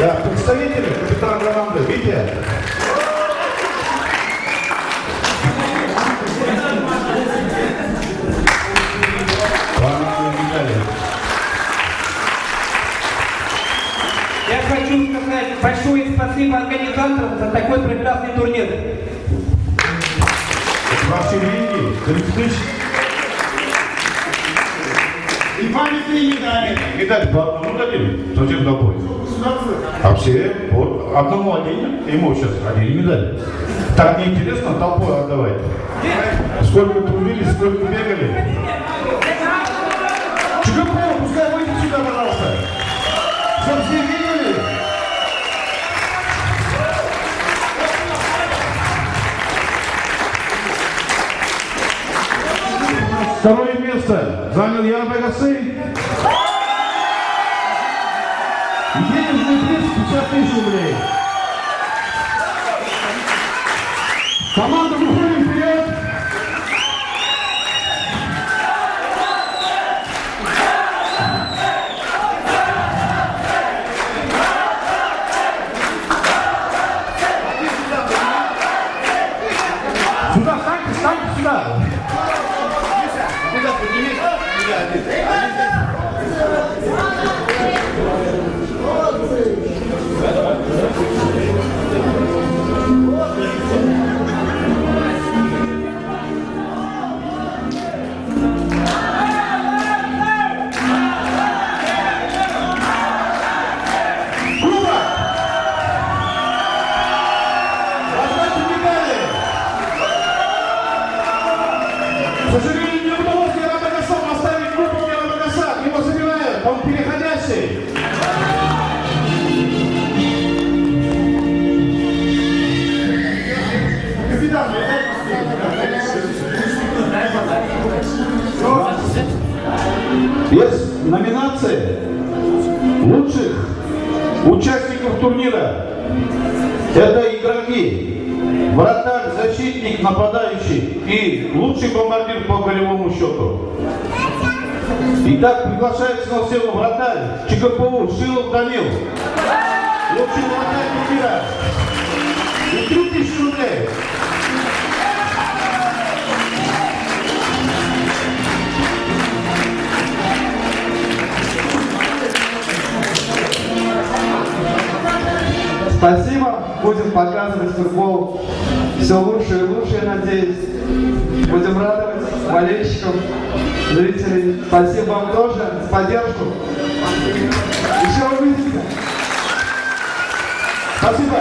Да, представители капитана команды Витя. Я хочу сказать большое спасибо организаторам за такой прекрасный турнир. Ваши деньги, 30 тысяч. И памятные медали. Медаль по одному дадим, затем домой. А все вот одному один, ему сейчас один медаль. Так неинтересно, толпой отдавать. Сколько трудились, сколько бегали. ЧГП, пускай выйдет сюда, пожалуйста. Чтоб все видели. Второе место занял Ярбек Асей. Денежный приз 50 тысяч рублей. Команда, выходим вперед. Сюда, встаньте сюда. К сожалению, не удалось Ярабагасам оставить группу Ярабагаса. Его забирают, он переходящий. Капитан, Есть номинации лучших участников турнира. Это игроки, вратарь, защитник, нападающий и лучший бомбардир по голевому счету. Итак, приглашается на сцену вратарь ЧКПУ Шилов Данил. Лучший вратарь турнира. И 3000 рублей. Спасибо. Будем показывать футбол все лучше и лучше, я надеюсь. Будем радовать болельщиков, зрителей. Спасибо вам тоже за поддержку. Еще увидимся. Спасибо.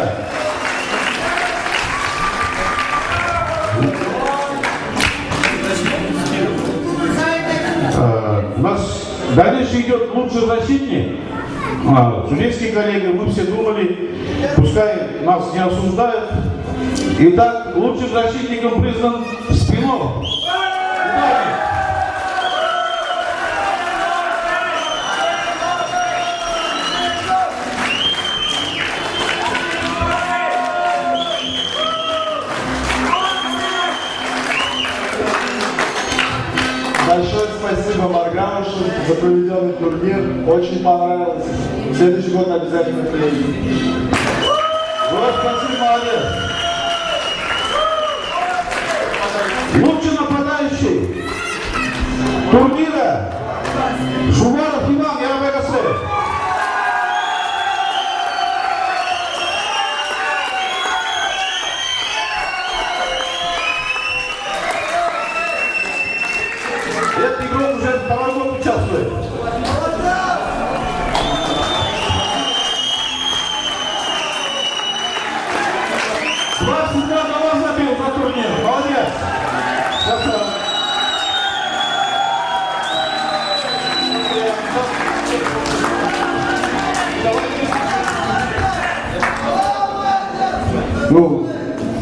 У нас дальше идет лучший защитник. Судейские коллеги, мы все думали, пускай нас не осуждают. Итак, лучшим защитником признан Спинов. Большое спасибо Марганошу за проведенный турнир. Очень понравилось. В следующий год обязательно приедем. Вот, спасибо, молодец. Лучший нападающий турнира Жуваров Иван, Ярабек Асей. Этот игрок уже второй год участвует. Забил за турнир. Молодец. Красава. Ну,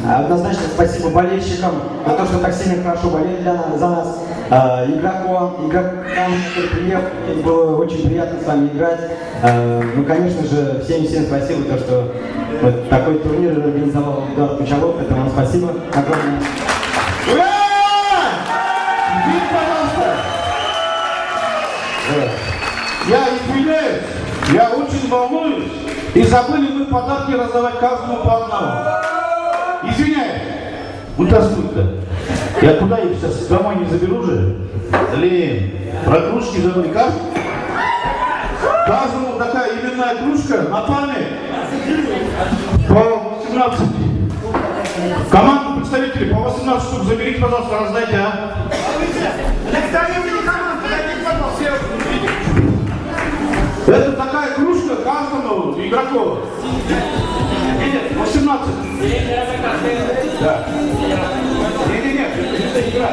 однозначно спасибо болельщикам за то, что так сильно хорошо болели за нас. Игрокам, которые приехали, было очень приятно с вами играть. Ну, конечно же, всем спасибо, то, что вот такой турнир организовал Эдуард Кучалов. Это вам спасибо огромное. Ура! Вид, пожалуйста. Я извиняюсь, я очень волнуюсь. И забыли мы подарки раздавать каждому по одному. Извиняюсь. Утаскуй-то. Я куда их сейчас домой не заберу же? Блин, про кружки забыли. Каждому такая именная кружка на память. По 18. Команду представителей по 18 штук заберите, пожалуйста, раздайте, а? Это такая кружка каждому игроку. Видят? 18. Да. Не-не-не, это игра.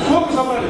Сколько забрали?